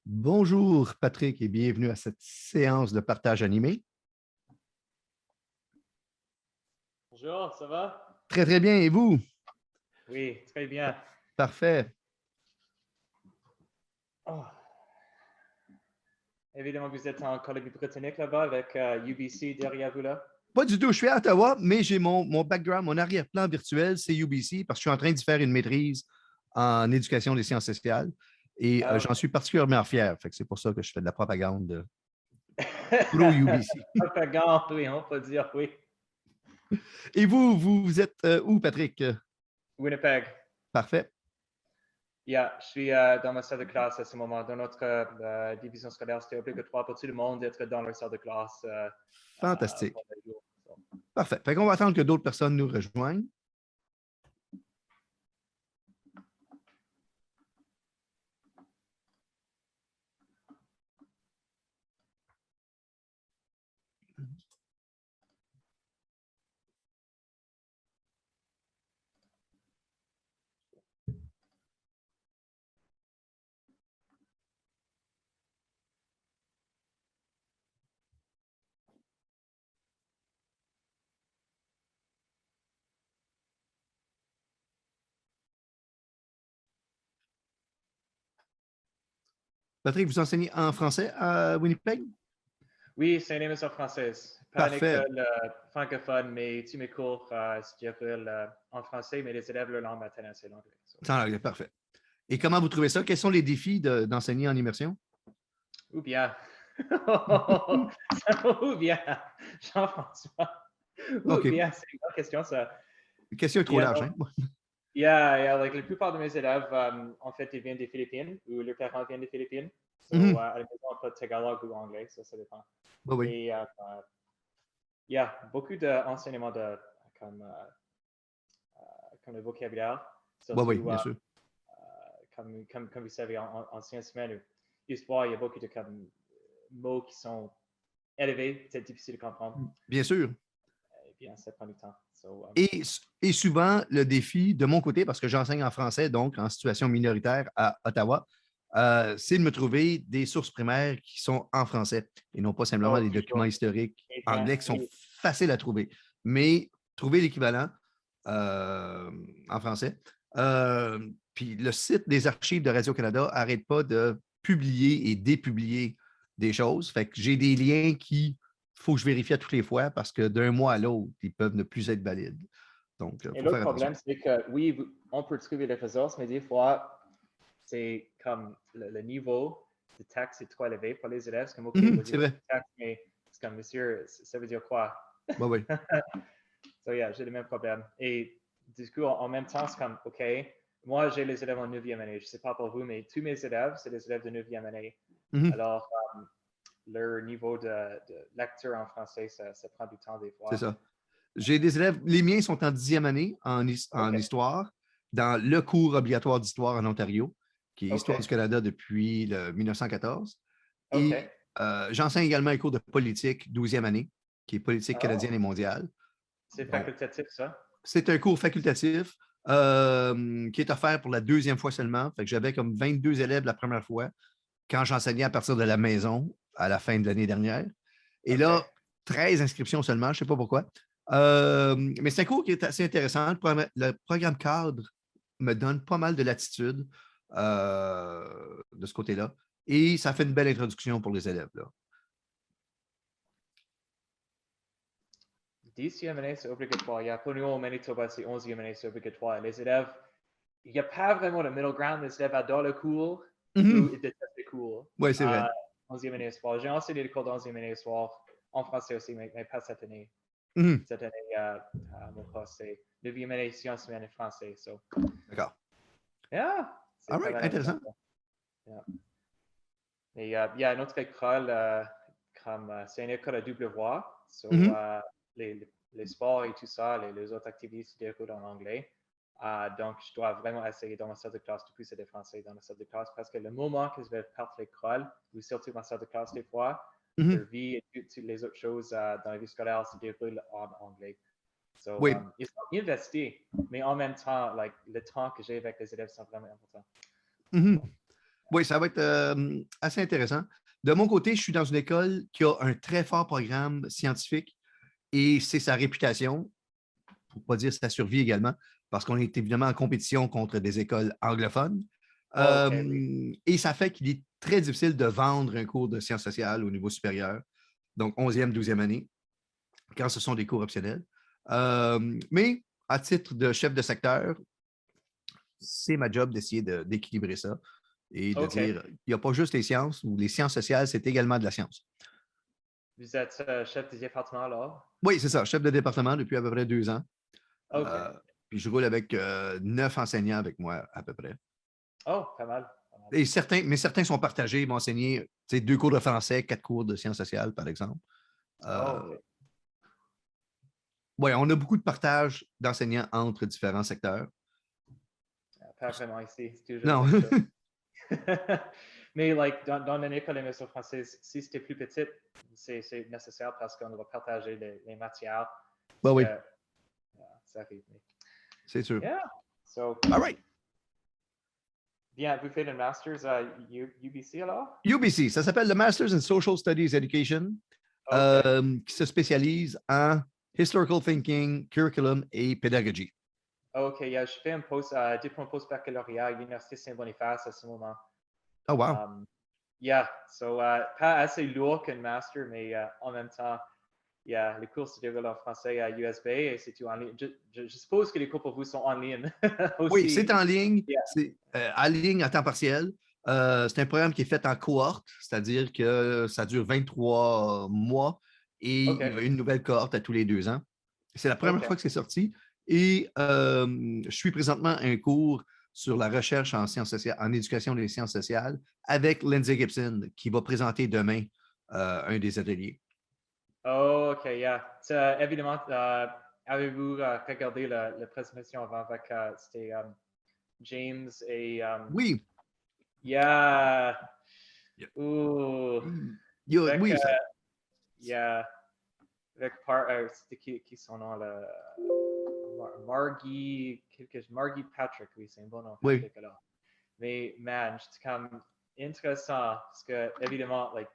Bonjour Patrick et bienvenue à cette séance de partage animé. Bonjour, ça va? Très très bien, et vous? Oui, très bien. Parfait. Oh, évidemment, vous êtes en Colombie-Britannique là-bas avec UBC derrière vous là. Pas du tout, je suis à Ottawa, mais j'ai mon background, mon arrière-plan virtuel, c'est UBC, parce que je suis en train de faire une maîtrise en éducation des sciences sociales et Ah, j'en ok. suis particulièrement fier. Fait que c'est pour ça que je fais de la propagande pro-UBC. Propagande, oui, on peut dire oui. Et vous êtes où, Patrick? Winnipeg. Parfait. Yeah, je suis dans ma salle de classe à ce moment. Dans notre division scolaire, c'était obligatoire pour tout le monde d'être dans leur salle de classe Fantastique. pendant les jours. So. Parfait. Fait qu'on va attendre que d'autres personnes nous rejoignent. Patrick, vous enseignez en français à Winnipeg? Oui, c'est une émission française. Pas une Parfait. école francophone, mais tous mes cours se déroulent en français, mais les élèves, leur langue maternelle, c'est l'anglais. So. C'est en anglais, parfait. Et comment vous trouvez ça? Quels sont les défis d'enseigner en immersion? Ou bien. Ou bien, Jean-François. Ou OK. bien, c'est une bonne question, ça. La question est trop Yeah, large, no. hein? Like, la plupart de mes élèves, en fait, ils viennent des Philippines, ou leurs parents viennent des Philippines. So, Mhm. à la maison, on peut Tagalog ou anglais, ça dépend. Oui, oui. Et, beaucoup d'enseignements comme, comme le vocabulaire, Oui, oui, surtout bien sûr. comme vous savez, en sciences humaines, histoire, il y a beaucoup de comme, mots qui sont élevés, c'est difficile de comprendre. Bien sûr. Et bien, ça prend du temps. So, Et souvent, le défi de mon côté, parce que j'enseigne en français, donc en situation minoritaire à Ottawa, c'est de me trouver des sources primaires qui sont en français et non pas simplement des documents toujours. historiques Et bien, anglais qui sont oui, faciles à trouver. Mais trouver l'équivalent en français. Puis le site des archives de Radio-Canada n'arrête pas de publier et dépublier des choses. Fait que j'ai des liens qui faut que je vérifie à toutes les fois parce que d'un mois à l'autre, ils peuvent ne plus être valides. Donc, il et faut l'autre faire attention. problème, c'est que oui, on peut trouver les ressources, mais des fois, c'est comme le niveau de texte est trop élevé pour les élèves. C'est comme, OK, vas-y, C'est vas-y, vrai. texte, mais c'est comme, monsieur, ça veut dire quoi? Oui, oui. So, yeah, j'ai le même problème. Et du coup, en même temps, c'est comme, OK, moi, j'ai les élèves en 9e année. Je ne sais pas pour vous, mais tous mes élèves, c'est des élèves de 9e année. Mhm. Alors, leur niveau de lecture en français, ça prend du temps des C'est fois. ça. J'ai des élèves, les miens sont en 10e année en OK, histoire, dans le cours obligatoire d'histoire en Ontario, qui est Histoire du OK, Canada depuis le 1914. OK. Et j'enseigne également un cours de politique 12e année, qui est politique canadienne et Oh, mondiale. c'est Donc, facultatif, ça? c'est un cours facultatif qui est offert pour la deuxième fois seulement. Fait que j'avais comme 22 élèves la première fois quand j'enseignais à partir de la maison à la fin de l'année dernière. Et OK. là, 13 inscriptions seulement, je ne sais pas pourquoi. Mais c'est un cours qui est assez intéressant. Le programme cadre me donne pas mal de latitude de ce côté-là. Et ça fait une belle introduction pour les élèves. Là. 10e année, c'est obligatoire. Il y a pour nous au Manitoba, c'est 11e année, c'est obligatoire. Les élèves, il n'y a pas vraiment de middle ground. Les élèves adorent le cours ou ils détestent le cours. Oui, c'est vrai. 11e année soir. J'ai enseigné le cours d'11e année soir en français aussi, mais pas cette année. Mhm. Cette année, mon cours, c'est 9e année sciences humaines et français. So, D'accord. yeah, c'est All pas right, mal intéressant. intéressant. Yeah. Et il y a une autre école, c'est une école à double voix. So, Mhm. les sports et tout ça, les autres activités se déroulent en anglais. Donc, je dois vraiment essayer dans ma salle de classe de pousser des français dans la salle de classe parce que le moment que je vais partir à l'école, ou surtout ma salle de classe des fois, leur Mhm. vie et toutes les autres choses dans la vie scolaire se déroulent en anglais. So, Oui, ils sont investis, mais en même temps, like, le temps que j'ai avec les élèves sont vraiment important. mhm. Oui, ça va être assez intéressant. De mon côté, je suis dans une école qui a un très fort programme scientifique et c'est sa réputation, pour ne pas dire sa survie également, parce qu'on est évidemment en compétition contre des écoles anglophones. Oh, OK, oui. Et ça fait qu'il est très difficile de vendre un cours de sciences sociales au niveau supérieur, donc 11e, 12e année, quand ce sont des cours optionnels. Mais à titre de chef de secteur, c'est ma job d'essayer d'équilibrer ça et de OK. dire, il n'y a pas juste les sciences ou les sciences sociales, c'est également de la science. Vous êtes chef du département alors? Oui, c'est ça, chef de département depuis à peu près 2 ans. OK. Puis je roule avec 9 enseignants avec moi à peu près. Oh, pas mal. Pas mal. Et certains sont partagés, ils vont enseigner 2 cours de français, 4 cours de sciences sociales, par exemple. Oh, Euh, OK. oui, on a beaucoup de partage d'enseignants entre différents secteurs. Pas vraiment ici. C'est toujours la Non, même chose. Mais like, dans une école d'émission française, si c'était plus petite, c'est nécessaire parce qu'on doit partager les matières. bah Parce oui, que ça arrive. Mais... c'est sûr. Yeah. So, All right. bien, vous faites un master's à UBC alors? UBC, ça s'appelle le Masters in Social Studies Education, OK. qui se spécialise en Historical Thinking, Curriculum et Pédagogie. OK, yeah, je fais un diplôme post-baccalauréat à l'Université Saint-Boniface à ce moment. Oh, wow. Yeah, so pas assez lourd qu'un master, mais en même temps, yeah, les cours se déroulent en français à USB et c'est tout en ligne. Je suppose que les cours pour vous sont en ligne Oui, aussi. c'est en ligne, Yeah. c'est en ligne à temps partiel. C'est un programme qui est fait en cohorte, c'est-à-dire que ça dure 23 mois et il y OK, a une nouvelle cohorte à tous les 2 ans. C'est la première OK. fois que c'est sorti et je suis présentement un cours sur la recherche en sciences sociales, en éducation des sciences sociales avec Lindsay Gibson qui va présenter demain un des ateliers. Oh, OK, yeah. Évidemment, avez-vous regardé la présentation avant avec c'était James et Oui, yeah. il Ouh. Avec oui, ça, yeah. Avec c'était qui son nom là? Margie Patrick, oui, c'est un bon nom oui, catholique alors. Mais man, c'est comme intéressant parce que évidemment, like,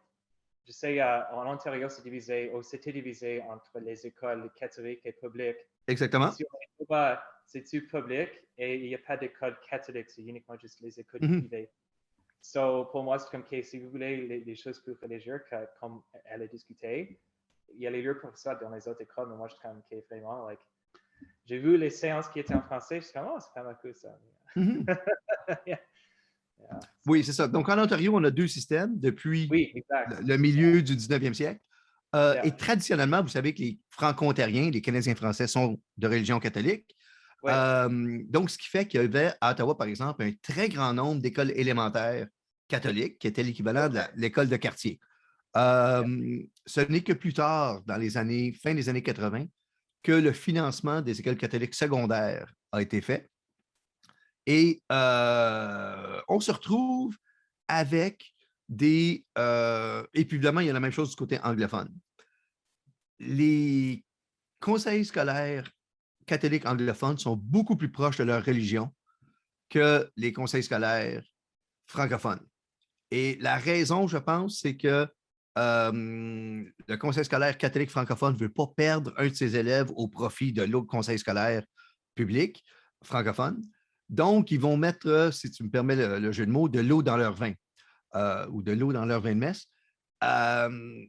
je sais en Ontario, c'était divisé entre les écoles catholiques et publiques. exactement. Ici, au Manitoba, c'est tout public et il n'y a pas d'école catholique, c'est uniquement juste les écoles Mhm. privées. So, pour moi, c'est comme que si vous voulez les choses plus religieuses, comme elle a discuté, il y a les lieux pour ça dans les autres écoles, mais moi, je suis comme que vraiment, like, j'ai vu les séances qui étaient en français, je suis comme, oh, c'est pas mal cool ça. Mhm. Yeah, yeah, Oui, so. c'est ça. Donc, en Ontario, on a 2 systèmes depuis Oui, exact. le milieu du 19e siècle. Yeah. Et traditionnellement, vous savez que les Franco-ontariens, les Canadiens français, sont de religion catholique. Oui. Donc, ce qui fait qu'il y avait à Ottawa, par exemple, un très grand nombre d'écoles élémentaires catholiques, qui étaient l'équivalent de Okay. l'école de quartier. Yeah. Ce n'est que plus tard, dans les années, fin des années 80, que le financement des écoles catholiques secondaires a été fait. Et on se retrouve avec des... et puis évidemment, il y a la même chose du côté anglophone. Les conseils scolaires catholiques anglophones sont beaucoup plus proches de leur religion que les conseils scolaires francophones. Et la raison, je pense, c'est que le conseil scolaire catholique francophone ne veut pas perdre un de ses élèves au profit de l'autre conseil scolaire public francophone. Donc, ils vont mettre, si tu me permets le jeu de mots, de l'eau dans leur vin ou de l'eau dans leur vin de messe.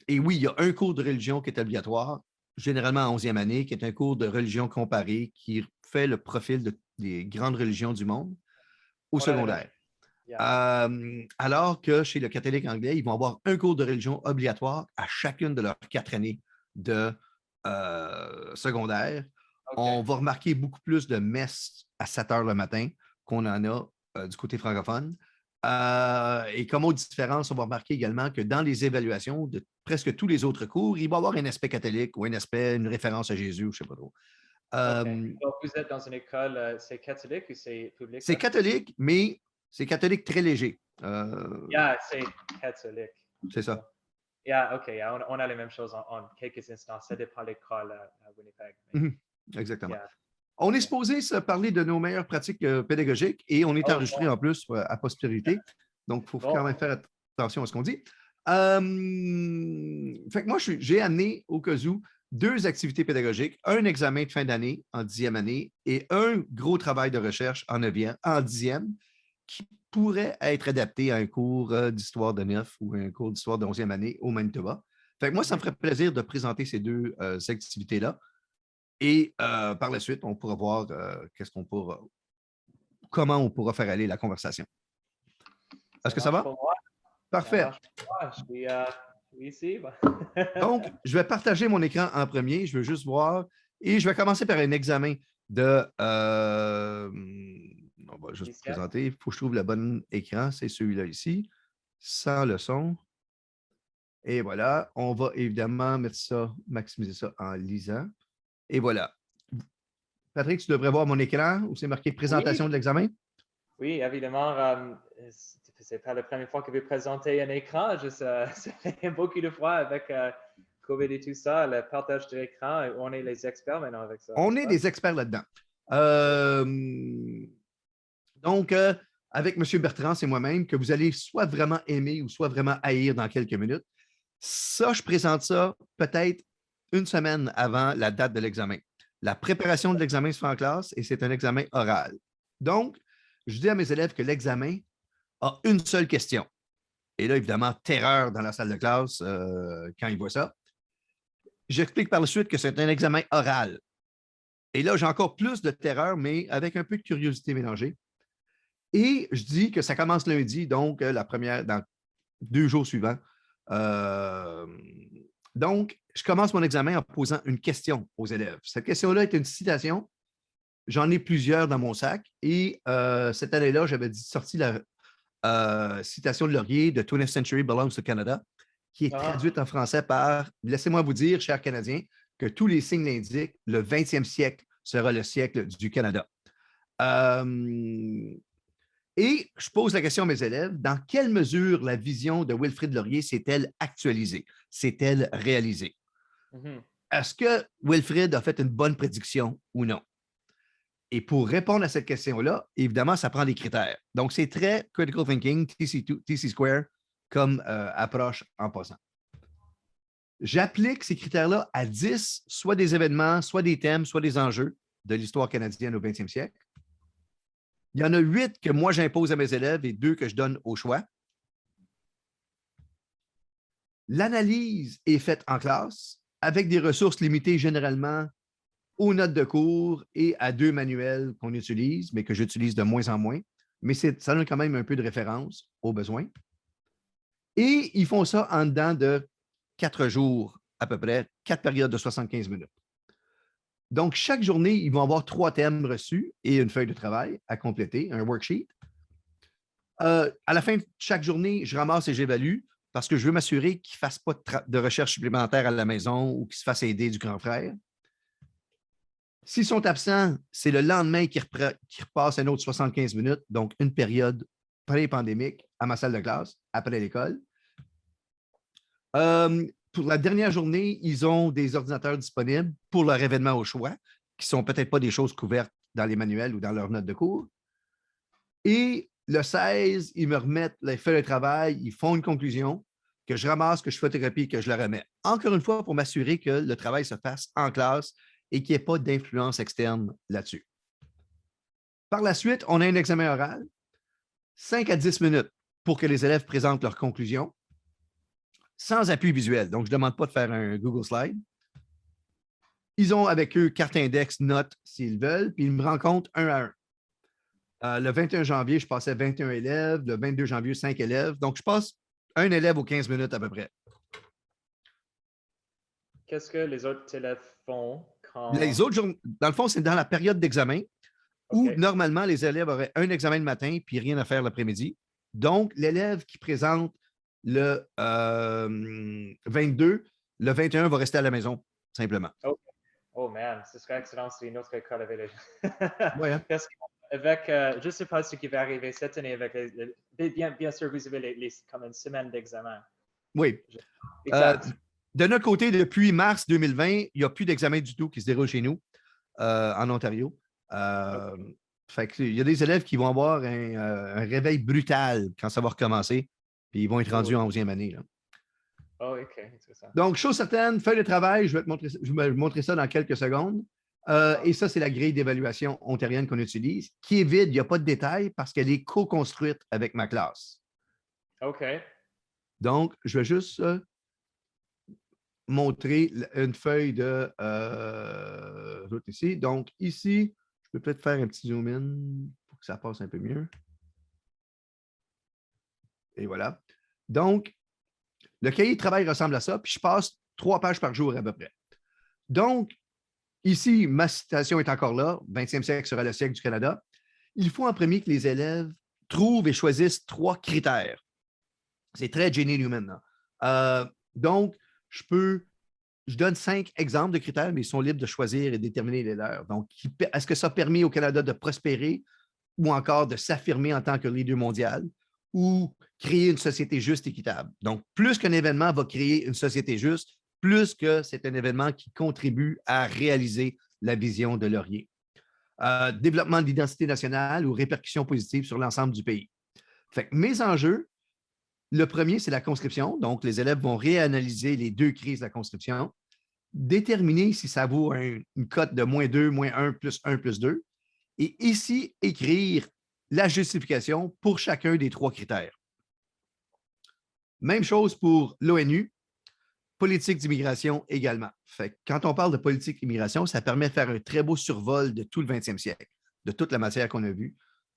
Et oui, il y a un cours de religion qui est obligatoire, généralement en 11e année, qui est un cours de religion comparée qui fait le profil des grandes religions du monde au On a la même. secondaire. Yeah. Alors que chez le catholique anglais, ils vont avoir un cours de religion obligatoire à chacune de leurs 4 années de secondaire. Okay. On va remarquer beaucoup plus de messes à 7 heures le matin qu'on en a du côté francophone. Et comme autre différence, on va remarquer également que dans les évaluations de presque tous les autres cours, il va y avoir un aspect catholique ou un aspect, une référence à Jésus, je ne sais pas trop. Okay. Donc, vous êtes dans une école, c'est catholique ou c'est public C'est là? catholique, mais c'est catholique très léger. Yeah, c'est catholique. C'est ça. Yeah, OK. Yeah, on a les mêmes choses en quelques instants. Ça dépend de l'école à Winnipeg. Mais, Exactement. yeah. On est Okay. supposé se parler de nos meilleures pratiques pédagogiques et on est Oh, enregistré bon. en plus à postérité. Donc, il faut Bon. quand même faire attention à ce qu'on dit. Fait que moi, j'ai amené au cas où 2 activités pédagogiques, un examen de fin d'année en 10e année et un gros travail de recherche en 10e, qui pourrait être adapté à un cours d'histoire de 9 ou un cours d'histoire de 11e année au Manitoba. Fait que moi, ça me ferait plaisir de présenter ces 2 activités-là. Et par la suite, on pourra voir comment on pourra faire aller la conversation. Est-ce que ça va? Parfait. Je suis ici. Donc, je vais partager mon écran en premier. Je veux juste voir. Et je vais commencer par un examen de. On va juste Ici. présenter. Il faut que je trouve le bon écran. C'est celui-là ici, sans le son. Et voilà. On va évidemment mettre ça, maximiser ça en lisant. Et voilà. Patrick, tu devrais voir mon écran où c'est marqué présentation de l'examen. Oui, évidemment. C'est pas la première fois que je vais présenter un écran. Ça fait beaucoup de fois avec COVID et tout ça, le partage de l'écran. On est les experts maintenant avec ça. On est des experts là-dedans. Donc, avec M. Bertrand, c'est moi-même, que vous allez soit vraiment aimer ou soit vraiment haïr dans quelques minutes. Ça, je présente ça peut-être une semaine avant la date de l'examen. La préparation de l'examen se fait en classe et c'est un examen oral. Donc, je dis à mes élèves que l'examen a une seule question. Et là, évidemment, terreur dans la salle de classe quand ils voient ça. J'explique par la suite que c'est un examen oral. Et là, j'ai encore plus de terreur, mais avec un peu de curiosité mélangée. Et je dis que ça commence lundi, donc la première, dans 2 jours suivants. Donc, je commence mon examen en posant une question aux élèves. Cette question-là est une citation. J'en ai plusieurs dans mon sac. Et cette année-là, j'avais sorti la citation de Laurier de 20th Century Belongs to Canada, qui est traduite en français par « Laissez-moi vous dire, chers Canadiens, que tous les signes l'indiquent, le 20e siècle sera le siècle du Canada. » Et je pose la question à mes élèves, dans quelle mesure la vision de Wilfrid Laurier s'est-elle actualisée, s'est-elle réalisée? Est-ce que Wilfrid a fait une bonne prédiction ou non? Et pour répondre à cette question-là, évidemment, ça prend des critères. Donc, c'est très critical thinking, TC Square, comme approche en passant. J'applique ces critères-là à 10, soit des événements, soit des thèmes, soit des enjeux de l'histoire canadienne au 20e siècle. Il y en a 8 que moi, j'impose à mes élèves et 2 que je donne au choix. L'analyse est faite en classe avec des ressources limitées généralement aux notes de cours et à 2 manuels qu'on utilise, mais que j'utilise de moins en moins. Mais ça donne quand même un peu de référence aux besoins. Et ils font ça en dedans de 4 jours à peu près, 4 périodes de 75 minutes. Donc, chaque journée, ils vont avoir 3 thèmes reçus et une feuille de travail à compléter, un worksheet. À la fin de chaque journée, je ramasse et j'évalue parce que je veux m'assurer qu'ils ne fassent pas de recherche supplémentaire à la maison ou qu'ils se fassent aider du grand frère. S'ils sont absents, c'est le lendemain qu'ils repassent un autre 75 minutes, donc une période pré-pandémique à ma salle de classe, après l'école. Pour la dernière journée, ils ont des ordinateurs disponibles pour leur événement au choix, qui ne sont peut-être pas des choses couvertes dans les manuels ou dans leurs notes de cours. Et le 16, ils me remettent les feuilles de travail, ils font une conclusion que je ramasse, que je photographie, que je la remets. Encore une fois, pour m'assurer que le travail se fasse en classe et qu'il n'y ait pas d'influence externe là-dessus. Par la suite, on a un examen oral, 5 à 10 minutes pour que les élèves présentent leurs conclusions, sans appui visuel. Donc, je ne demande pas de faire un Google Slide. Ils ont avec eux carte index, notes s'ils veulent, puis ils me rencontrent un à un. Le 21 janvier, je passais 21 élèves. Le 22 janvier, 5 élèves. Donc, je passe un élève aux 15 minutes à peu près. Qu'est-ce que les autres élèves font quand... Les autres jours, dans le fond, c'est dans la période d'examen où normalement les élèves auraient un examen le matin puis rien à faire l'après-midi. Donc, l'élève qui présente le 22, le 21 va rester à la maison, simplement. Oh man, ce serait excellent si notre école avait les... Ouais, hein? Parce qu'avec, je ne sais pas ce qui va arriver cette année avec bien sûr, vous avez comme une semaine d'examen. Oui. De notre côté, depuis mars 2020, il n'y a plus d'examen du tout qui se déroule chez nous, en Ontario. Fait que, il y a des élèves qui vont avoir un réveil brutal quand ça va recommencer, puis ils vont être rendus Oh, en 11e année. Là. oh, OK, c'est ça. Donc, chose certaine, feuille de travail, je vais te montrer ça dans quelques secondes. Et ça, c'est la grille d'évaluation ontarienne qu'on utilise, qui est vide, il n'y a pas de détails parce qu'elle est co-construite avec ma classe. OK. Donc, je vais juste montrer une feuille de ici. Donc, ici, je peux peut-être faire un petit zoom in pour que ça passe un peu mieux. Et voilà. Donc, le cahier de travail ressemble à ça, puis je passe 3 pages par jour à peu près. Donc, ici, ma citation est encore là. 20e siècle sera le siècle du Canada. Il faut en premier que les élèves trouvent et choisissent 3 critères. C'est très Jenny Newman. Donc, je donne 5 exemples de critères, mais ils sont libres de choisir et déterminer les leurs. Donc, est-ce que ça permet au Canada de prospérer ou encore de s'affirmer en tant que leader mondial ou créer une société juste et équitable? Donc, plus qu'un événement va créer une société juste, plus que c'est un événement qui contribue à réaliser la vision de Laurier. Développement de l'identité nationale ou répercussions positives sur l'ensemble du pays. Fait que mes enjeux, le premier, c'est la conscription. Donc, les élèves vont réanalyser les 2 crises de la conscription, déterminer si ça vaut une cote de -2, -1, +1, +2. Et ici, écrire la justification pour chacun des 3 critères. Même chose pour l'ONU, politique d'immigration également. Fait que quand on parle de politique d'immigration, ça permet de faire un très beau survol de tout le 20e siècle, de toute la matière qu'on a vue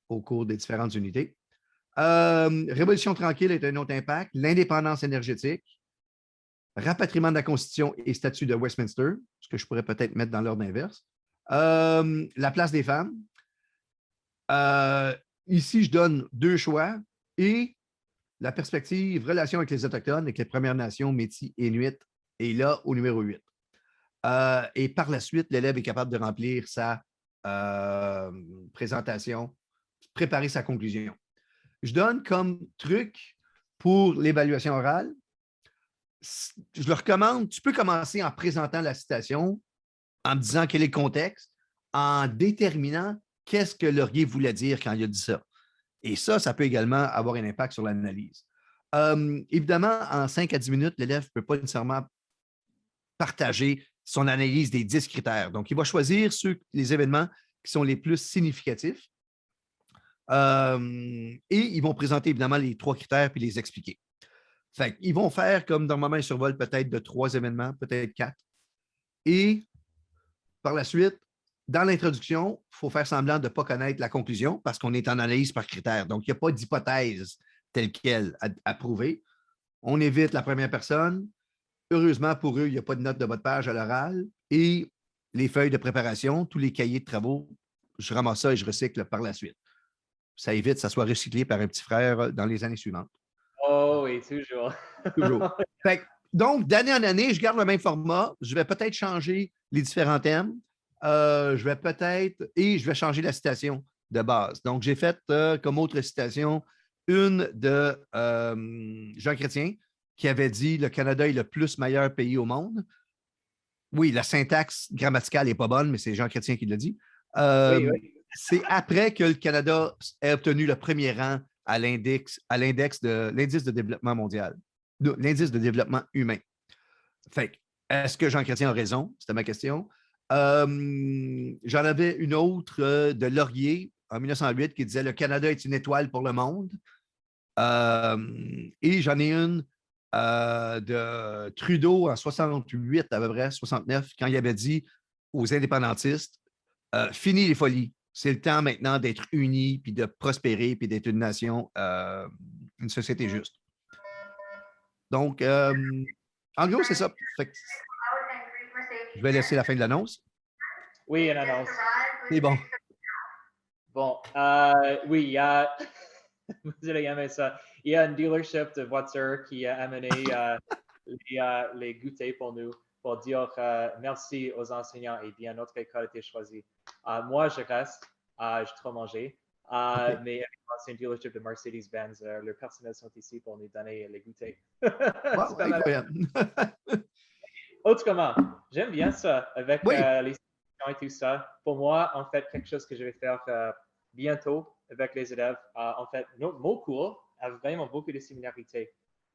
au cours des différentes unités. Révolution tranquille est un autre impact. L'indépendance énergétique, rapatriement de la Constitution et statut de Westminster, ce que je pourrais peut-être mettre dans l'ordre inverse. La place des femmes. Ici, je donne 2 choix et la perspective relation avec les Autochtones, avec les Premières Nations, Métis et Inuits, est là au numéro 8. Et par la suite, l'élève est capable de remplir sa présentation, préparer sa conclusion. Je donne comme truc pour l'évaluation orale, je le recommande, tu peux commencer en présentant la citation, en me disant quel est le contexte, en déterminant qu'est-ce que Laurier voulait dire quand il a dit ça. Et ça peut également avoir un impact sur l'analyse. Évidemment, en 5 à 10 minutes, l'élève ne peut pas nécessairement partager son analyse des 10 critères. Donc, il va choisir les événements qui sont les plus significatifs. Et ils vont présenter évidemment les 3 critères puis les expliquer. Fait ils vont faire comme normalement un survol peut-être de 3 événements, peut-être 4. Et par la suite, dans l'introduction, il faut faire semblant de ne pas connaître la conclusion parce qu'on est en analyse par critère. Donc, il n'y a pas d'hypothèse telle quelle à prouver. On évite la première personne. Heureusement pour eux, il n'y a pas de note de bas de page à l'oral. Et les feuilles de préparation, tous les cahiers de travaux, je ramasse ça et je recycle par la suite. Ça évite que ça soit recyclé par un petit frère dans les années suivantes. Oh oui, toujours. Toujours. Donc, d'année en année, je garde le même format. Je vais peut-être changer les différents thèmes. Je vais changer la citation de base. Donc, j'ai fait comme autre citation une de Jean Chrétien qui avait dit le Canada est le plus meilleur pays au monde. Oui, la syntaxe grammaticale n'est pas bonne, mais c'est Jean Chrétien qui l'a dit. Oui. C'est après que le Canada ait obtenu le premier rang à l'indice de développement mondial, l'indice de développement humain. Fait est-ce que Jean Chrétien a raison? C'était ma question. J'en avais une autre de Laurier en 1908 qui disait le Canada est une étoile pour le monde. Et j'en ai une de Trudeau en 68, à peu près, 69, quand il avait dit aux indépendantistes fini les folies. C'est le temps maintenant d'être unis, puis de prospérer, puis d'être une nation, une société juste. Donc, en gros, c'est ça. Je vais laisser la fin de l'annonce. Oui, une annonce. C'est bon. Bon, oui, il y a, vous allez aimer ça. Il y a un dealership de voitures qui a amené les goûters pour nous, pour dire merci aux enseignants et bien notre école a été choisie. Moi, je reste, j'ai trop mangé, Okay. mais c'est un dealership de Mercedes-Benz. Le personnel sont ici pour nous donner les goûters. Wow, incroyable. Autrement, j'aime bien ça avec Oui. les et tout ça. Pour moi, en fait, quelque chose que je vais faire bientôt avec les élèves. En fait, mon cours a vraiment beaucoup de similarités.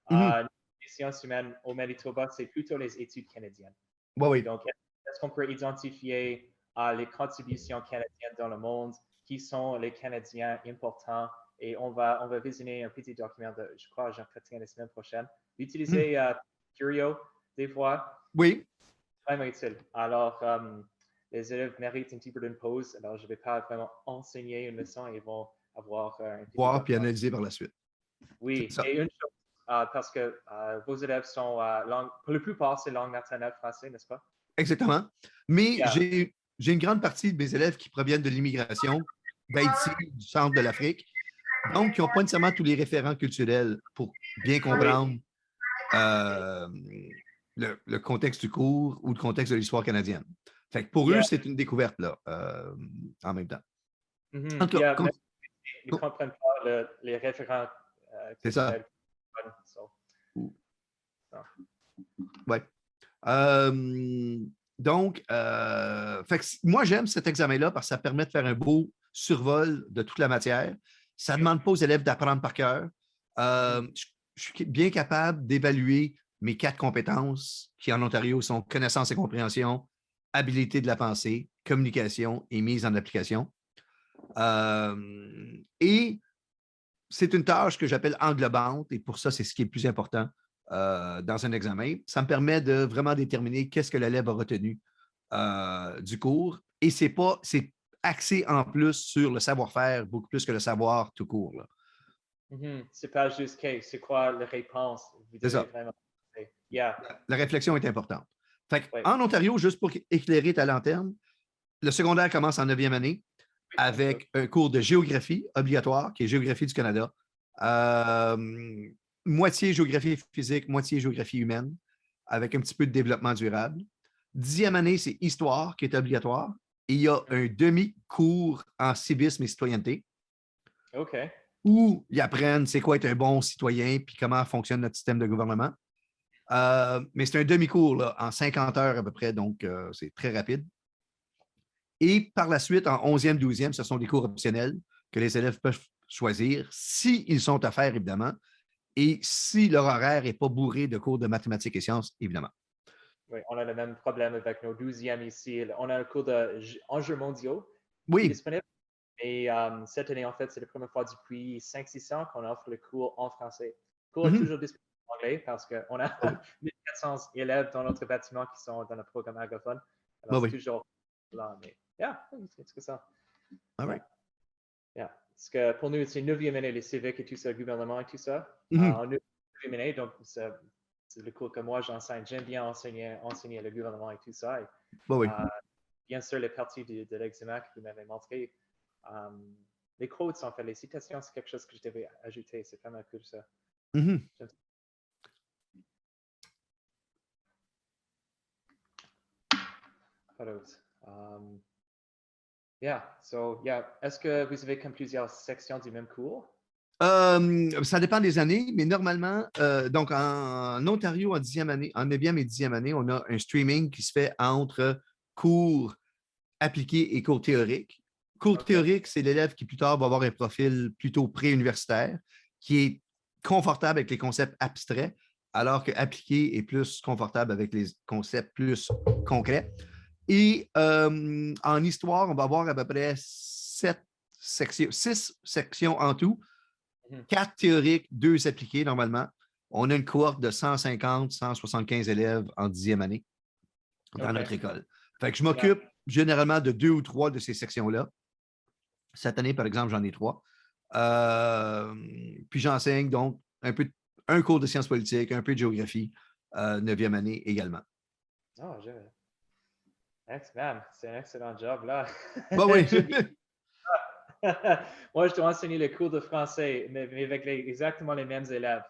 Mhm. Les sciences humaines au Manitoba, c'est plutôt les études canadiennes. Oui, oui. Donc, est-ce qu'on peut identifier les contributions canadiennes dans le monde, qui sont les Canadiens importants, et on va visionner un petit document de, je crois, Jean Chrétien la semaine prochaine. Mhm. Utiliser Curio, des fois, Oui, vraiment utile. Alors, les élèves méritent un petit peu d'une pause. Alors, je ne vais pas vraiment enseigner une leçon, ils vont avoir un petit voir puis document. analyser par la suite. C'est Oui, ça. et une chose, parce que vos élèves sont, pour la plupart, c'est langue maternelle français, n'est-ce pas? Exactement. Mais Yeah. j'ai une grande partie de mes élèves qui proviennent de l'immigration, d'Haïti, du centre de l'Afrique. Donc, ils n'ont pas nécessairement tous les référents culturels pour bien Oui, comprendre euh, le contexte du cours ou le contexte de l'histoire canadienne. Fait que pour eux, yeah. c'est une découverte là, en même temps. En Mhm. tout cas, Yeah, mais ils ne comprennent pas les référents c'est ça. culturels. So, so. Ouais. Euh, donc, fait que moi, j'aime cet examen-là parce que ça permet de faire un beau survol de toute la matière. Ça ne demande pas aux élèves d'apprendre par cœur. Je suis bien capable d'évaluer mes 4 compétences qui, en Ontario, sont connaissance et compréhension, habilité de la pensée, communication et mise en application. Et c'est une tâche que j'appelle englobante et pour ça, c'est ce qui est le plus important dans un examen. Ça me permet de vraiment déterminer qu'est-ce que l'élève a retenu du cours et c'est axé en plus sur le savoir-faire beaucoup plus que le savoir tout court. Là. C'est pas juste c'est quoi la réponse. Vous C'est devez ça. vraiment. Yeah, La réflexion est importante. Fait oui, en Ontario, juste pour éclairer ta lanterne, le secondaire commence en 9e année oui, même chose. avec un cours de géographie obligatoire, qui est géographie du Canada. Moitié géographie physique, moitié géographie humaine, avec un petit peu de développement durable. 10e année, c'est histoire qui est obligatoire. Et il y a un demi-cours en civisme et citoyenneté OK. où ils apprennent c'est quoi être un bon citoyen puis comment fonctionne notre système de gouvernement. Mais c'est un demi-cours là, en 50 heures à peu près, donc c'est très rapide. Et par la suite, en 11e, 12e, ce sont des cours optionnels que les élèves peuvent choisir s'ils sont à faire, évidemment, et si leur horaire n'est pas bourré de cours de mathématiques et sciences, évidemment. Oui, on a le même problème avec nos 12e ici. On a un cours d'enjeux mondiaux qui est Oui. disponible. Et cette année, en fait, c'est la première fois depuis 5-6 ans qu'on offre le cours en français. Le cours est Mhm. toujours disponible en anglais parce qu'on a Oh, 1400 élèves dans notre bâtiment qui sont dans le programme anglophone. Alors, bah c'est oui. toujours là. Mais, yeah, c'est que ça. All Yeah, right. yeah. Parce que pour nous, c'est 9e année, les civiques et tout ça, le gouvernement et tout ça. Mhm. En 9e année, donc c'est le cours que moi j'enseigne. J'aime bien enseigner le gouvernement et tout ça. Et, Bah oui. bien sûr, les parties de l'examen que vous m'avez montré, les quotes, en fait, les citations, c'est quelque chose que je devais ajouter. C'est vraiment cool, ça. Mhm. What else? Yeah, so, yeah. Est-ce que vous avez comme plusieurs sections du même cours? Ça dépend des années, mais normalement, donc en Ontario, en 10e année, en 9e et 10e année, on a un streaming qui se fait entre cours appliqués et cours théoriques. Cours OK. théorique, c'est l'élève qui plus tard va avoir un profil plutôt pré-universitaire, qui est confortable avec les concepts abstraits, alors que appliqué est plus confortable avec les concepts plus concrets. Et en histoire, on va avoir à peu près 6 sections en tout, Mhm. 4 théoriques, 2 appliquées normalement. On a une cohorte de 150, 175 élèves en 10e année dans OK. notre école. Fait que je Yeah. m'occupe généralement de 2 ou 3 de ces sections-là. Cette année, par exemple, j'en ai 3. Puis j'enseigne donc un cours de sciences politiques, un peu de géographie, 9e année également. Oh, man, c'est un excellent job, là. Bah oui. Moi, je dois enseigner les cours de français, mais avec exactement les mêmes élèves.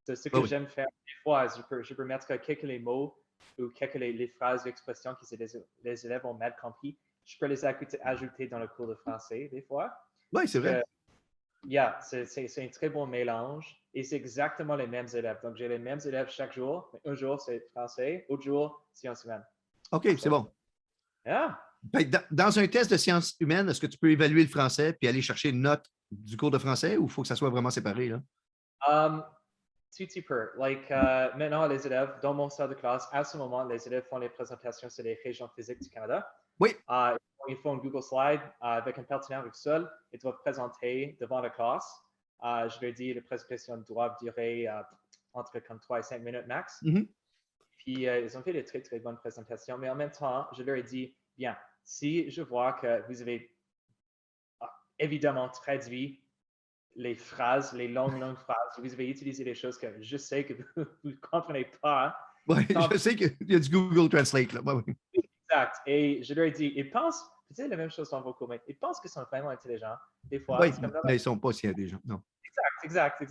C'est ce Bah que oui. j'aime faire. Des fois, je peux mettre quelques les mots ou quelques les phrases, expressions que les élèves ont mal compris. Je peux les ajouter dans le cours de français, des fois. Oui, c'est Parce vrai. que, yeah, c'est un très bon mélange et c'est exactement les mêmes élèves. Donc, j'ai les mêmes élèves chaque jour, mais un jour, c'est français, l'autre jour, sciences humaines. OK, c'est So, bon. yeah. Dans un test de sciences humaines, est-ce que tu peux évaluer le français puis aller chercher une note du cours de français ou il faut que ça soit vraiment séparé? Là? Um, tout petit peu. Maintenant, les élèves, dans mon salle de classe, à ce moment, les élèves font les présentations sur les régions physiques du Canada. Oui. Ils font une Google Slide avec un partenaire Excel. Ils doivent présenter devant la classe. Je leur dis, les présentations doivent durer entre comme 3 et 5 minutes max. Mm-hmm. Puis, ils ont fait des très, très bonnes présentations. Mais en même temps, je leur ai dit, bien, si je vois que vous avez évidemment traduit les phrases, les longues phrases, vous avez utilisé des choses que je sais que vous ne comprenez pas. Oui, je sais qu'il y a du Google Translate. Là. Ouais, oui. Exact. Et je leur ai dit, ils pensent, peut-être la même chose dans vos cours, mais ils pensent qu'ils sont vraiment intelligents. Des fois, Oui, comme mais ils ne sont pas si intelligents. Non. Exact.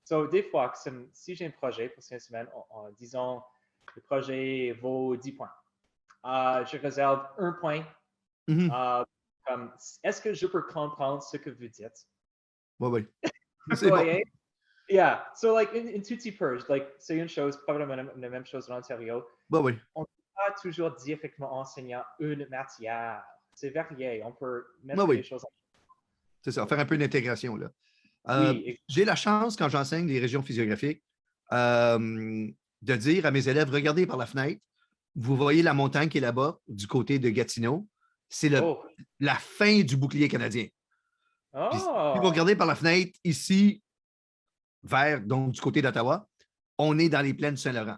So, des fois, si j'ai un projet pour 5 semaines, disons, le projet vaut 10 points. Je réserve 1 point. Mm-hmm. Est-ce que je peux comprendre ce que vous dites? Oui. C'est bon. Yeah. So, in tout petit peu, c'est une chose, probablement la même chose en Ontario. Oui. On ne peut pas toujours directement enseigner une matière. C'est varié. On peut mettre Oui. des choses en... C'est ça, faire un peu d'intégration. Là. Oui. J'ai la chance, quand j'enseigne les régions physiographiques, de dire à mes élèves, regardez par la fenêtre, vous voyez la montagne qui est là-bas, du côté de Gatineau. C'est la fin du bouclier canadien. Puis, si vous regardez par la fenêtre, ici, donc du côté d'Ottawa, on est dans les plaines du Saint-Laurent.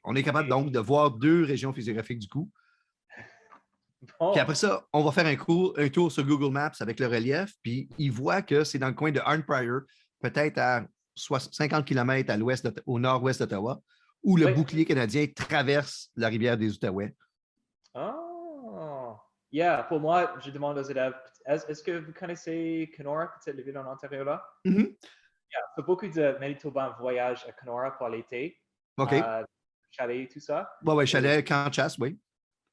On est capable donc de voir 2 régions physiographiques du coup. Puis après ça, on va faire un tour sur Google Maps avec le relief, puis il voit que c'est dans le coin de Arnprior, peut-être à 50 km au nord-ouest d'Ottawa, où le bouclier canadien traverse la rivière des Outaouais. Yeah, pour moi, je demande aux élèves, est-ce que vous connaissez Kenora, peut-être la ville en Ontario là? Mm-hmm. Yeah, beaucoup de Manitobains voyagent à Kenora pour l'été. OK. Chalet et tout ça. Oui, chalet, camp de chasse, oui.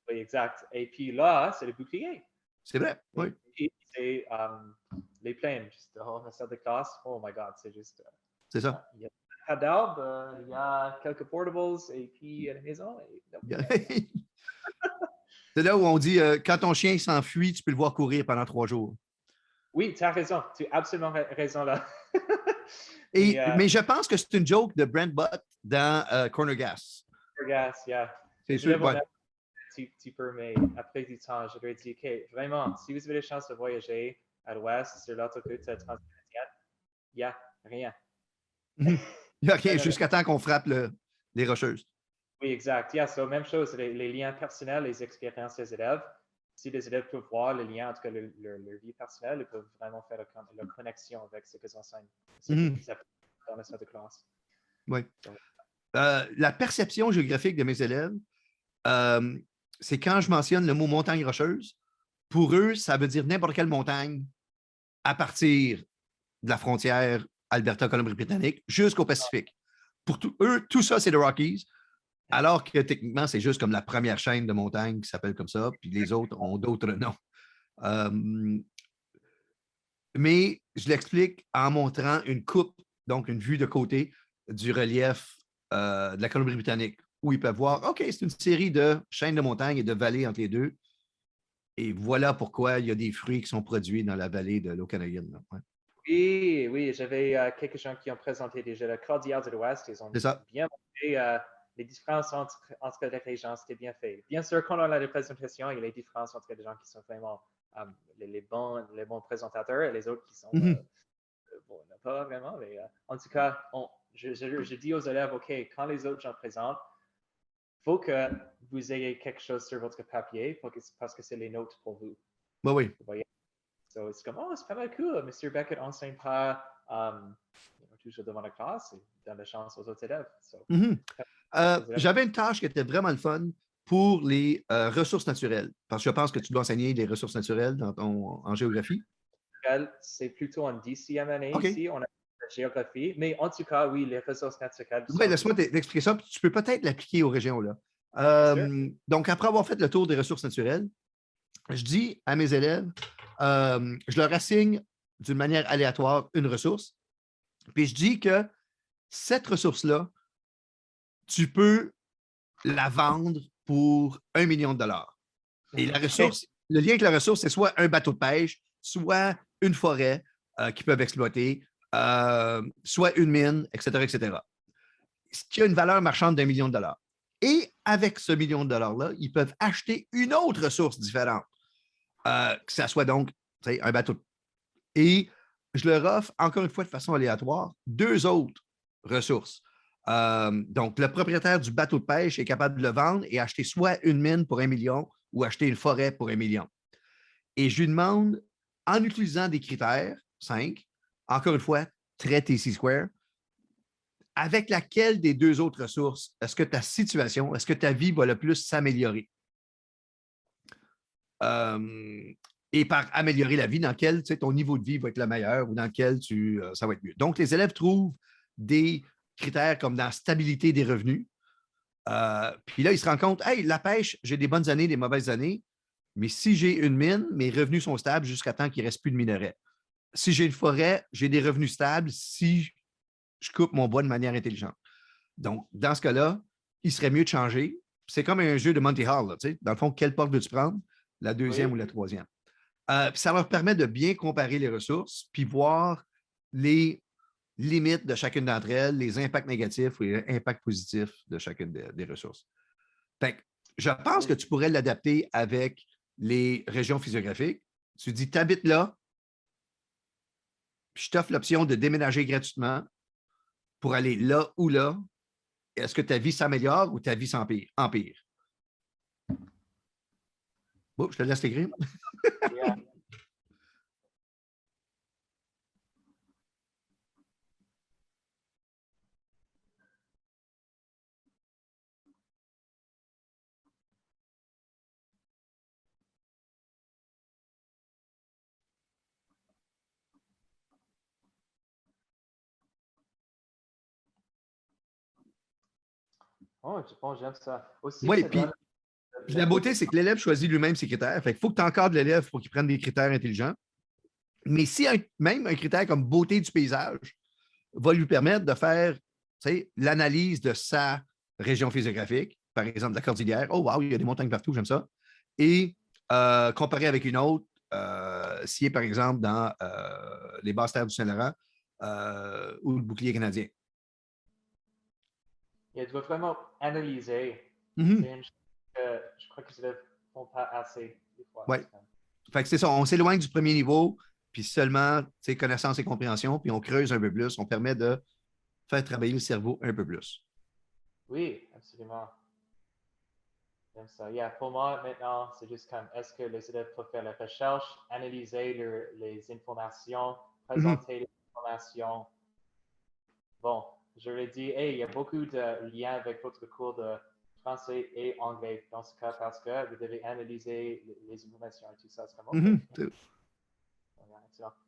Oui, exact. Et puis là, c'est le bouclier. C'est vrai, oui. Et c'est les plaines, juste dans la salle de classe. Oh my God, c'est juste... c'est ça. Il y a pas d'arbres, il y a quelques portables, et puis à la maison. C'est là où on dit, quand ton chien s'enfuit, tu peux le voir courir pendant 3 jours. Oui, tu as raison. Tu as absolument raison là. Mais je pense que c'est une joke de Brent Butt dans Corner Gas. Corner Gas, yeah. C'est sûr, ouais. Un petit peu, mais après du temps, je leur ai dit, OK, vraiment, si vous avez la chance de voyager à l'ouest, sur l'autoroute transcanadienne, il n'y a rien. Il n'y a rien jusqu'à temps qu'on frappe les rocheuses. Oui, exact. Yeah, so même chose, les liens personnels, les expériences des élèves. Si les élèves peuvent voir le lien entre leur vie personnelle, ils peuvent vraiment faire la connexion avec ce qu'ils enseignent. Dans la salle de classe. Oui. La perception géographique de mes élèves, c'est quand je mentionne le mot montagne rocheuse, pour eux, ça veut dire n'importe quelle montagne à partir de la frontière Alberta-Colombie-Britannique jusqu'au Pacifique. Pour eux, tout ça, c'est les Rockies, alors que techniquement, c'est juste comme la première chaîne de montagnes qui s'appelle comme ça, puis les autres ont d'autres noms. Mais je l'explique en montrant une coupe, donc une vue de côté du relief de la Colombie-Britannique, où ils peuvent voir, OK, c'est une série de chaînes de montagnes et de vallées entre les deux. Et voilà pourquoi il y a des fruits qui sont produits dans la vallée de l'Okanagan. Ouais. Oui, j'avais quelques gens qui ont présenté déjà la Cordillère de l'Ouest. Ils ont bien montré les différences entre les régions. C'était bien fait. Bien sûr, quand on a des présentations, il y a les différences entre les gens qui sont vraiment les bons présentateurs et les autres qui sont bon, pas vraiment. Mais en tout cas, je dis aux élèves, OK, quand les autres gens présentent, il faut que vous ayez quelque chose sur votre papier parce que c'est les notes pour vous. Oui. Vous voyez? So, c'est comme, c'est pas mal cool. M. Beckett enseigne pas toujours devant la classe et donne la chance aux autres élèves. So, j'avais une tâche qui était vraiment le fun pour les ressources naturelles, parce que je pense que tu dois enseigner les ressources naturelles en géographie. C'est plutôt en DCMNA ici, on a la géographie, mais en tout cas, oui, les ressources naturelles. Oui, laisse-moi t'expliquer ça, puis tu peux peut-être l'appliquer aux régions. Là. Donc, après avoir fait le tour des ressources naturelles, je dis à mes élèves, je leur assigne d'une manière aléatoire une ressource, puis je dis que cette ressource-là, tu peux la vendre pour $1 million. Et la ressource, le lien avec la ressource, c'est soit un bateau de pêche, soit une forêt qu'ils peuvent exploiter, soit une mine, etc., etc. Ce qui a une valeur marchande d'1 million de dollars. Et avec ce million de dollars-là, ils peuvent acheter une autre ressource différente, que ça soit donc un bateau. Et je leur offre, encore une fois, de façon aléatoire, deux autres ressources. Donc, le propriétaire du bateau de pêche est capable de le vendre et acheter soit une mine pour 1 million ou acheter une forêt pour 1 million. Et je lui demande, en utilisant des critères, 5, encore une fois, très TC Square, avec laquelle des deux autres ressources, est-ce que ta situation, est-ce que ta vie va le plus s'améliorer? Et par améliorer la vie, dans lequel ton niveau de vie va être le meilleur ou dans lequel ça va être mieux. Donc, les élèves trouvent des critères comme dans stabilité des revenus. Puis là, ils se rendent compte, hey, la pêche, j'ai des bonnes années, des mauvaises années, mais si j'ai une mine, mes revenus sont stables jusqu'à temps qu'il ne reste plus de minerais. Si j'ai une forêt, j'ai des revenus stables si je coupe mon bois de manière intelligente. Donc, dans ce cas-là, il serait mieux de changer. C'est comme un jeu de Monty Hall. Là, dans le fond, quelle porte veux-tu prendre? La deuxième ou la troisième? Ça leur permet de bien comparer les ressources, puis voir les limites de chacune d'entre elles, les impacts négatifs ou les impacts positifs de chacune des ressources. Fait que je pense que tu pourrais l'adapter avec les régions physiographiques. Tu dis, tu habites là, puis je t'offre l'option de déménager gratuitement pour aller là ou là. Est-ce que ta vie s'améliore ou ta vie empire? Bon, je te laisse l'écrire. Yeah. Oh, j'aime ça. Aussi, Oui, ça donne. puis la beauté, c'est que l'élève choisit lui-même ses critères. Fait qu'il faut que tu encadres l'élève pour qu'il prenne des critères intelligents. Mais si même un critère comme beauté du paysage va lui permettre de faire l'analyse de sa région physiographique, par exemple la cordillère, oh wow, il y a des montagnes partout, j'aime ça, et comparer avec une autre, si est par exemple dans les basses terres du Saint-Laurent ou le bouclier canadien. Il doit vraiment analyser. Mm-hmm. C'est une chose que je crois que je ne font pas assez des fois. Ouais. Fait que c'est ça, on s'éloigne du premier niveau, puis seulement connaissance et compréhension, puis on creuse un peu plus, on permet de faire travailler le cerveau un peu plus. Oui, absolument. J'aime ça. Yeah, pour moi, maintenant, c'est juste comme est-ce que les élèves peuvent faire la recherche, analyser les informations, Mm-hmm. présenter les informations. Bon, je leur ai dit, hey, il y a beaucoup de liens avec votre cours de français et anglais dans ce cas parce que vous devez analyser les informations et tout ça. C'est comme, OK. Mm-hmm.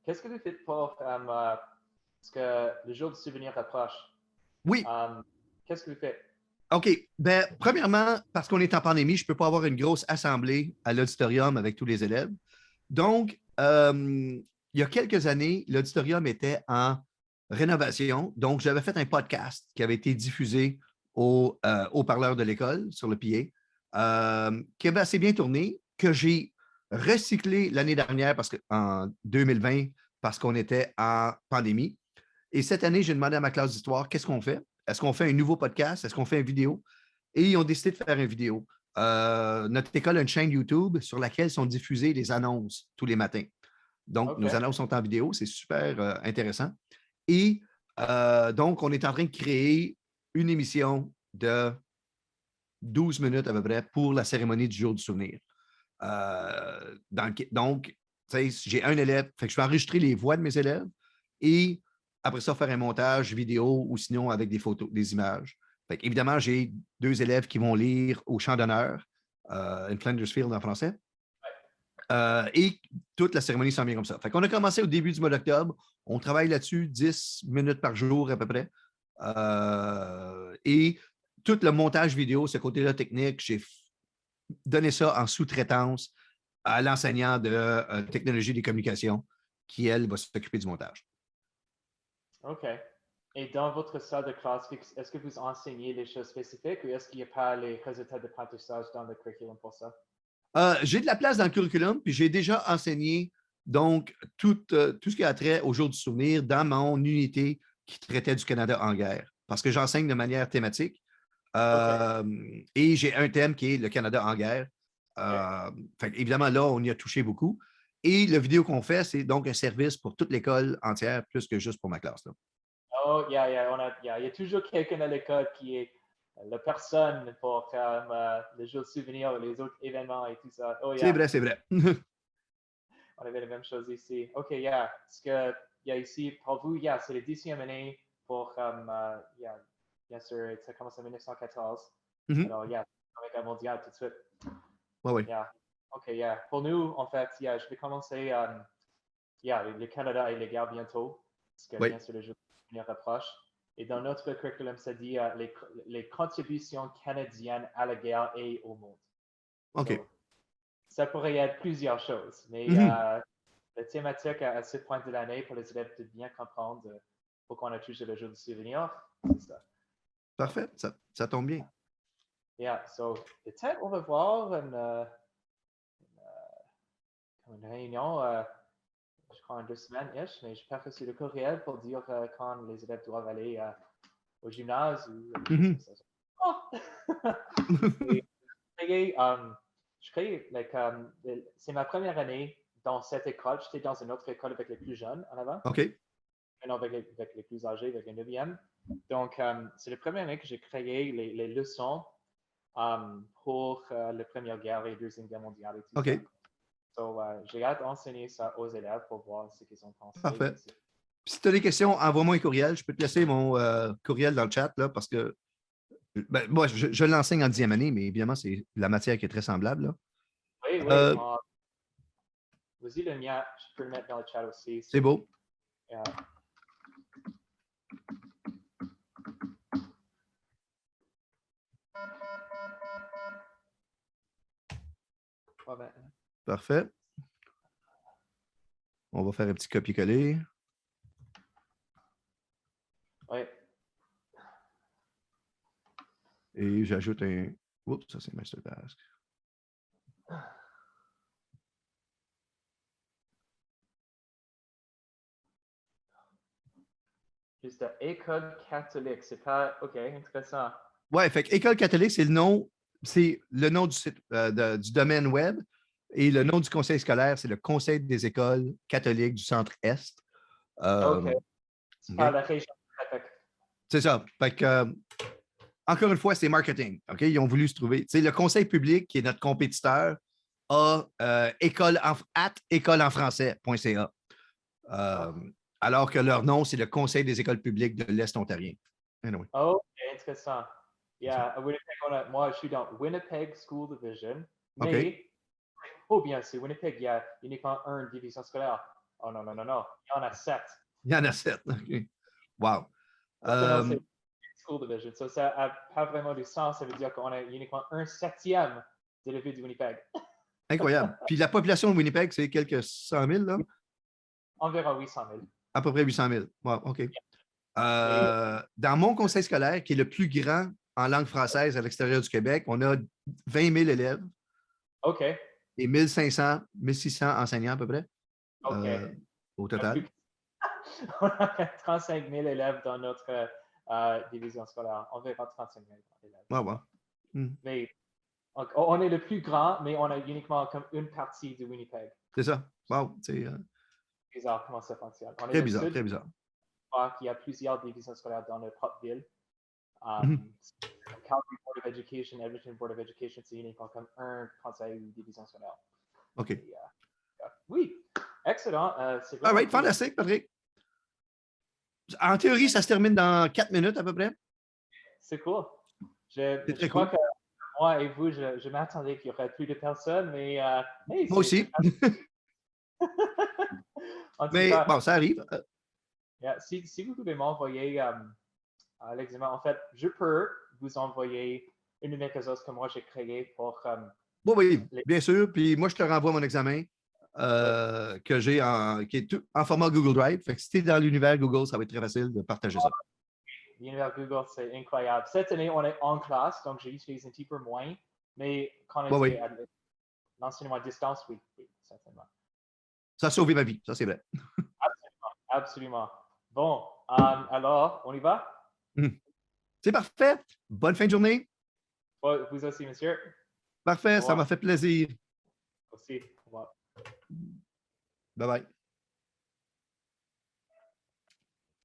Qu'est-ce que vous faites pour, parce que le jour de souvenir approche, Oui, qu'est-ce que vous faites? OK. Ben, premièrement, parce qu'on est en pandémie, je ne peux pas avoir une grosse assemblée à l'auditorium avec tous les élèves. Donc, il y a quelques années, l'auditorium était en rénovation. Donc, j'avais fait un podcast qui avait été diffusé au haut-parleur de l'école sur le pied, qui avait assez bien tourné, que j'ai recyclé l'année dernière en 2020 parce qu'on était en pandémie. Et cette année, j'ai demandé à ma classe d'histoire, qu'est-ce qu'on fait? Est-ce qu'on fait un nouveau podcast? Est-ce qu'on fait une vidéo? Et ils ont décidé de faire une vidéo. Notre école a une chaîne YouTube sur laquelle sont diffusées les annonces tous les matins. Donc, nos OK. annonces sont en vidéo, c'est super intéressant. Et donc, on est en train de créer une émission de 12 minutes à peu près pour la cérémonie du jour du souvenir. Donc, j'ai un élève, fait que je vais enregistrer les voix de mes élèves et après ça, faire un montage vidéo ou sinon avec des photos, des images. Fait évidemment, j'ai deux élèves qui vont lire au chant d'honneur, In Flanders Field en français. Et toute la cérémonie s'en vient comme ça. Fait qu'on a commencé au début du mois d'octobre. On travaille là-dessus 10 minutes par jour à peu près. Et tout le montage vidéo, ce côté-là technique, j'ai donné ça en sous-traitance à l'enseignant de technologie des communications qui, elle, va s'occuper du montage. OK. Et dans votre salle de classe, est-ce que vous enseignez les choses spécifiques ou est-ce qu'il n'y a pas les résultats d'apprentissage dans le curriculum pour ça? J'ai de la place dans le curriculum, puis j'ai déjà enseigné donc tout ce qui a trait au jour du souvenir dans mon unité qui traitait du Canada en guerre. Parce que j'enseigne de manière thématique. OK. Et j'ai un thème qui est le Canada en guerre. OK. Évidemment, là, on y a touché beaucoup. Et la vidéo qu'on fait, c'est donc un service pour toute l'école entière, plus que juste pour ma classe. Là. Oh, il y a toujours quelqu'un à l'école qui est la personne pour le jour de souvenir, les autres événements et tout ça. Oh, C'est yeah, vrai, c'est vrai. on avait la même chose ici. OK, yeah. Ce qu'il y a ici, pour vous, yeah, c'est la 10e année pour, yeah, bien sûr, ça commence en 1914. Mhm. Alors, yeah, avec la mondiale tout de suite. Ouais, ouais. Yeah. OK, yeah. Pour nous, en fait, yeah, je vais commencer, yeah, le Canada et les guerres bientôt, parce que Oui. bien sûr, le jour de souvenir approche. Et dans notre curriculum, ça dit les contributions canadiennes à la guerre et au monde. OK. So, ça pourrait être plusieurs choses, mais Mhm. la thématique à ce point de l'année pour les élèves de bien comprendre pourquoi on a toujours le jour du souvenir, c'est ça. Parfait. Ça tombe bien. Yeah, so peut-être on va voir une réunion, je crois en 2 semaines-ish, mais je n'ai pas reçu le courriel pour dire quand les élèves doivent aller au gymnase ou quelque chose Mhm. comme ça. Oh! Et like, c'est ma première année dans cette école. J'étais dans une autre école avec les plus jeunes en avant, OK. non, avec les plus âgés, avec les 9e. Donc, c'est la première année que j'ai créé les leçons pour la Première Guerre et la Deuxième Guerre mondiale et tout ça. OK. So, j'ai hâte d'enseigner ça aux élèves pour voir ce qu'ils ont pensé. Parfait. Si tu as des questions, envoie-moi un courriel. Je peux te laisser mon courriel dans le chat là, parce que ben, moi, je l'enseigne en 10e année, mais évidemment, c'est la matière qui est très semblable. Là. Oui, oui. Euh, Vas-y, le mien, je peux le mettre dans le chat aussi. c'est beau. Yeah. Ouais, ben, Parfait. On va faire un petit copier-coller. oui. Et j'ajoute un. Oups, ça c'est Mastertask. Juste école catholique, c'est pas. OK, intéressant. Ouais, fait que École catholique, c'est le nom du site du domaine web. Et le nom du conseil scolaire, c'est le Conseil des écoles catholiques du Centre-Est. OK, c'est pas OK? la région de Québec. C'est ça. Fait que, encore une fois, c'est marketing. OK? Ils ont voulu se trouver. Tu sais, le conseil public, qui est notre compétiteur, a écoleenfrançais.ca. Oh, Alors que leur nom, c'est le Conseil des écoles publiques de l'Est ontarien. Anyway, OK, intéressant. c'est ça. Yeah, à Winnipeg, moi, je suis dans Winnipeg School Division, OK. mais, oh bien, c'est Winnipeg, il y a uniquement une division scolaire. Oh non, non, non, non, il y en a 7. Il y en a 7. OK. Wow. Donc, non, c'est School Division. So, ça n'a pas vraiment du sens. Ça veut dire qu'on a uniquement un septième de la ville de Winnipeg. Incroyable. Puis la population de Winnipeg, c'est quelques 100 000, là? Environ 800 000. À peu près 800 000. Wow, OK. Mais, Dans mon conseil scolaire, qui est le plus grand en langue française à l'extérieur du Québec, on a 20 000 élèves OK, et 1500, 1600 enseignants à peu près OK. au On a total. on a 35 000 élèves dans notre division scolaire. Environ 35 000 élèves. Wow, wow. Mais on est le plus grand, mais on a uniquement comme une partie de Winnipeg. C'est ça. Wow. C'est Bizarre comment ça fonctionne. On est très le bizarre, seul très bizarre. qui a plusieurs divisions scolaires dans notre propre ville. Mhm. Calgary Board of Education, Edmonton Board of Education, c'est uniquement comme un conseil ou division scolaire. OK. Et, oui, excellent. C'est All vraiment right, cool. fantastique, Patrick. En théorie, ça se termine dans 4 minutes à peu près. C'est cool. C'est Je très crois cool. que moi et vous, je m'attendais qu'il y aurait plus de personnes, mais hey, Moi aussi. en tout Mais cas, bon, ça arrive. yeah, si vous pouvez m'envoyer l'examen, en fait, je peux vous envoyer une de mes choses que moi j'ai créée pour Oui, oui, les. bien sûr. Puis moi, je te renvoie mon examen Oui, que j'ai qui est en format Google Drive. Fait que si tu es dans l'univers Google, ça va être très facile de partager ça. l'univers Google, c'est incroyable. Cette année, on est en classe, donc j'ai utilisé un petit peu moins, mais quand on Oui, était oui. l'enseignement à distance, oui, certainement. Ça a sauvé ma vie, ça c'est vrai. Absolument. Bon, alors, on y va? C'est parfait. Bonne fin de journée. Vous aussi, monsieur. Parfait, ça m'a fait plaisir. Aussi. Au revoir. Bye bye.